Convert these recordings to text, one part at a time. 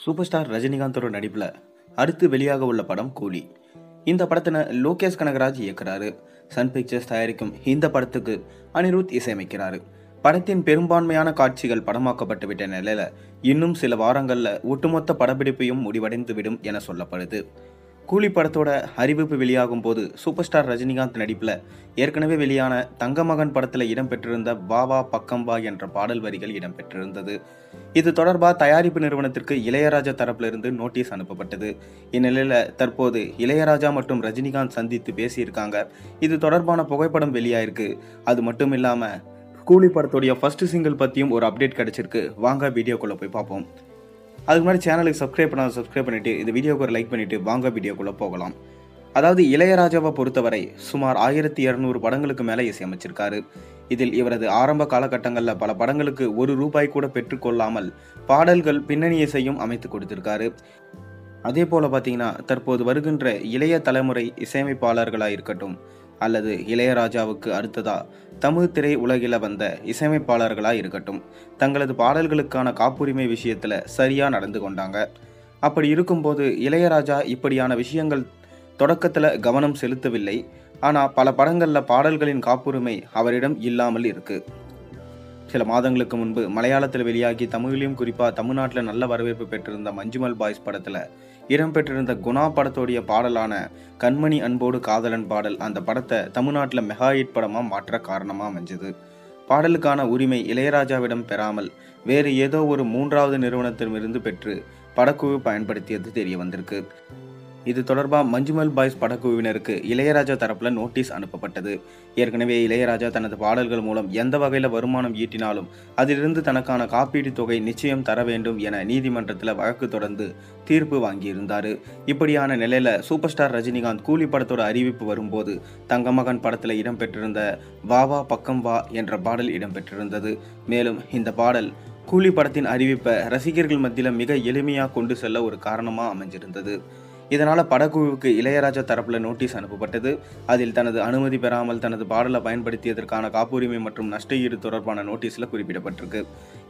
Super star ரஜினிகாந்தோட நடிப்பில் அடுத்து வெளியாக உள்ள படம் கூலி. இந்த படத்தினை லோகேஷ் கனகராஜ் இயக்குறாரு. சன் பிக்சர்ஸ் தயாரிக்கும் இந்த படத்துக்கு அனிருத் இசையமைக்கிறாரு. படத்தின் பெரும்பான்மையான காட்சிகள் படமாக்கப்பட்டுவிட்ட நிலையில இன்னும் சில வாரங்கள்ல ஒட்டுமொத்த படப்பிடிப்பையும் முடிவடைந்து விடும் என சொல்லப்படுது. கூலி படத்தோட அறிவிப்பு வெளியாகும் போது சூப்பர் ஸ்டார் ரஜினிகாந்த் நடிப்பில் ஏற்கனவே வெளியான தங்கமகன் படத்தில் இடம்பெற்றிருந்த வா வா பக்கம் வா என்ற பாடல் வரிகள் இடம்பெற்றிருந்தது. இது தொடர்பாக தயாரிப்பு நிறுவனத்திற்கு இளையராஜா தரப்பிலிருந்து நோட்டீஸ் அனுப்பப்பட்டது. இந்நிலையில் தற்போது இளையராஜா மற்றும் ரஜினிகாந்த் சந்தித்து பேசியிருக்காங்க. இது தொடர்பான புகைப்படம் வெளியாயிருக்கு. அது மட்டும் இல்லாமல் கூலி படத்துடைய ஃபர்ஸ்ட் சிங்கிள் பற்றியும் ஒரு அப்டேட் கிடைச்சிருக்கு. வாங்க வீடியோக்குள்ளே போய் பார்ப்போம். அதுக்கு முன்னாடி சேனலுக்கு சப்ஸ்கிரைப் பண்ணிட்டு இந்த வீடியோக்கு ஒரு லைக் பண்ணிட்டு வாங்க வீடியோக்குள்ளே போகலாம். அதாவது இளையராஜாவை பொறுத்தவரை சுமார் 1200 படங்களுக்கு மேலே இசையமைச்சிருக்காரு. இதில் இவரது ஆரம்ப காலகட்டங்களில் பல படங்களுக்கு ₹1 கூட பெற்றுக்கொள்ளாமல் பாடல்கள் பின்னணி இசையும் அமைத்து கொடுத்திருக்காரு. அதே போல் பார்த்தீங்கன்னா தற்போது வருகின்ற இளைய தலைமுறை இசையமைப்பாளர்களாக இருக்கட்டும் அல்லது இளையராஜாவுக்கு அடுத்ததா தமிழ் திரை உலகில் வந்த இசையமைப்பாளர்களாக இருக்கட்டும், தங்களது பாடல்களுக்கான காப்புரிமை விஷயத்தில் சரியாக நடந்து கொண்டாங்க. அப்படி இருக்கும்போது இளையராஜா இப்படியான விஷயங்கள் தொடக்கத்தில் கவனம் செலுத்தவில்லை. ஆனால் பல படங்களில் பாடல்களின் காப்புரிமை அவரிடம் இல்லாமல் இருக்கு. சில மாதங்களுக்கு முன்பு மலையாளத்தில் வெளியாகி தமிழிலும் குறிப்பாக தமிழ்நாட்டில் நல்ல வரவேற்பு பெற்றிருந்த மஞ்சுமல் பாய்ஸ் படத்தில் இடம்பெற்றிருந்த குணா படத்தோடைய பாடலான கண்மணி அன்போடு காதலன் பாடல் அந்த படத்தை தமிழ்நாட்டில் மெகா ஹிட் படமாக மாற்ற காரணமாக அமைஞ்சது. பாடலுக்கான உரிமை இளையராஜாவிடம் பெறாமல் வேறு ஏதோ ஒரு 3வது நிறுவனத்திடமிருந்து பெற்று படக்குழு பயன்படுத்தியது தெரிய வந்திருக்கு. இது தொடர்பாக மஞ்சுமல் பாய்ஸ் படக்குழுவினருக்கு இளையராஜா தரப்பில் நோட்டீஸ் அனுப்பப்பட்டது. ஏற்கனவே இளையராஜா தனது பாடல்கள் மூலம் எந்த வகையில் வருமானம் ஈட்டினாலும் அதிலிருந்து தனக்கான காப்பீடு தொகை நிச்சயம் தர வேண்டும் என நீதிமன்றத்தில் வழக்கு தொடர்ந்து தீர்ப்பு வாங்கியிருந்தார். இப்படியான நிலையில் சூப்பர் ஸ்டார் ரஜினிகாந்த் கூலி படத்தோட அறிவிப்பு வரும்போது தங்கமகன் படத்தில் இடம்பெற்றிருந்த வா வா பக்கம் வா என்ற பாடல் இடம்பெற்றிருந்தது. மேலும் இந்த பாடல் கூலி படத்தின் அறிவிப்பை ரசிகர்கள் மத்தியில் மிக எளிமையாக கொண்டு செல்ல ஒரு காரணமாக அமைஞ்சிருந்தது. இதனால் படக்குழுவுக்கு இளையராஜா தரப்பில் நோட்டீஸ் அனுப்பப்பட்டது. அதில் தனது அனுமதி பெறாமல் தனது பாடலை பயன்படுத்தியதற்கான காப்புரிமை மற்றும் நஷ்டஈடு தொடர்பான நோட்டீஸில் குறிப்பிடப்பட்டிருக்கு.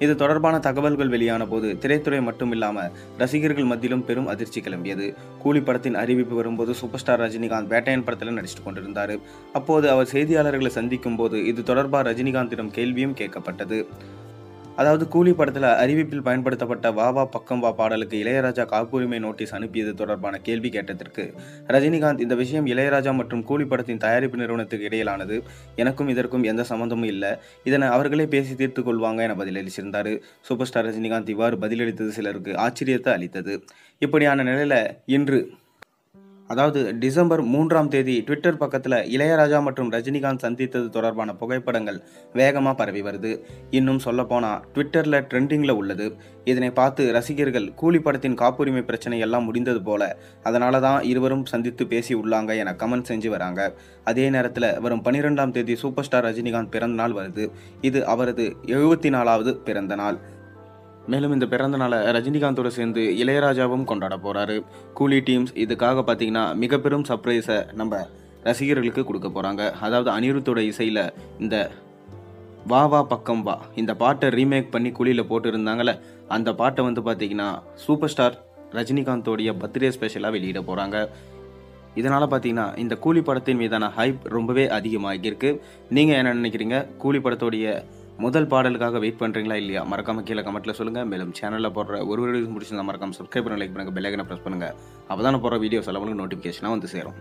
இது தொடர்பான தகவல்கள் வெளியான போது திரைத்துறை மட்டுமில்லாமல் ரசிகர்கள் மத்தியிலும் பெரும் அதிர்ச்சி கிளம்பியது. கூலி படத்தின் அறிவிப்பு வரும்போது சூப்பர் ஸ்டார் ரஜினிகாந்த் வேட்டையன் படத்தில் நடித்து கொண்டிருந்தார். அப்போது அவர் செய்தியாளர்களை சந்திக்கும் போது இது தொடர்பாக ரஜினிகாந்திடம் கேள்வியும் கேட்கப்பட்டது. அதாவது கூலி படத்தில் அறிவிப்பில் பயன்படுத்தப்பட்ட வா வா பக்கம் வா பாடலுக்கு இளையராஜா காப்புரிமை நோட்டீஸ் அனுப்பியது தொடர்பான கேள்வி கேட்டதற்கு ரஜினிகாந்த் இந்த விஷயம் இளையராஜா மற்றும் கூலி படத்தின் தயாரிப்பு நிறுவனத்துக்கு இடையிலானது, எனக்கும் இதற்கும் எந்த சம்பந்தமும் இல்லை, இதனை அவர்களே பேசி தீர்த்து கொள்வாங்க என பதிலளிச்சிருந்தார். சூப்பர் ஸ்டார் ரஜினிகாந்த் இவ்வாறு பதிலளித்தது சிலருக்கு ஆச்சரியத்தை அளித்தது. இப்படியான நிலையில் இன்று அதாவது டிசம்பர் 3ஆம் தேதி ட்விட்டர் பக்கத்தில் இளையராஜா மற்றும் ரஜினிகாந்த் சந்தித்தது தொடர்பான புகைப்படங்கள் வேகமாக பரவி வருது. இன்னும் சொல்லப்போனால் ட்விட்டரில் ட்ரெண்டிங்கில் உள்ளது. இதனை பார்த்து ரசிகர்கள் கூலி படத்தின் காப்புரிமை பிரச்சனை எல்லாம் முடிந்தது போல, அதனால தான் இருவரும் சந்தித்து பேசி உள்ளாங்க என கமெண்ட் செஞ்சு வராங்க. அதே நேரத்தில் வரும் 12ஆம் தேதி சூப்பர் ஸ்டார் ரஜினிகாந்த் பிறந்த நாள் வருது. இது அவரது 74வது பிறந்த நாள். மேலும் இந்த பிறந்த நாளை ரஜினிகாந்தோடு சேர்ந்து இளையராஜாவும் கொண்டாட போகிறாரு. கூலி டீம்ஸ் இதுக்காக பார்த்தீங்கன்னா மிக பெரும் சர்ப்ரைஸை நம்ம ரசிகர்களுக்கு கொடுக்க போகிறாங்க. அதாவது அனிருத்தோட இசையில் இந்த வா வா பக்கம் வா இந்த பாட்டை ரீமேக் பண்ணி கூலியில் போட்டுருந்தாங்களே, அந்த பாட்டை வந்து பார்த்தீங்கன்னா சூப்பர் ஸ்டார் ரஜினிகாந்தோடைய பர்த்டே ஸ்பெஷலாக வெளியிட போகிறாங்க. இதனால் பார்த்தீங்கன்னா இந்த கூலி படத்தின் மீதான ஹைப் ரொம்பவே அதிகமாகியிருக்கு. நீங்கள் என்ன நினைக்கிறீங்க? கூலி படத்தோடைய முதல் பாடலுக்காக வெயிட் பண்ணுறீங்களா இல்லையா? மறக்காம கீழே கமெண்ட்டில் சொல்லுங்கள். மேலும் சேனலில் போடுற ஒரு வீடியோ முடிச்சிருந்தா மறக்காம சப்ஸ்கிரைப் பண்ணி லைக் பண்ணுங்கள், பெல் ஐக்கனை ப்ரெஸ் பண்ணுங்கள். அப்போ தான் போடுற வீடியோஸ் எல்லாம் நோட்டிஃபிகேஷனாக வந்து சேரும்.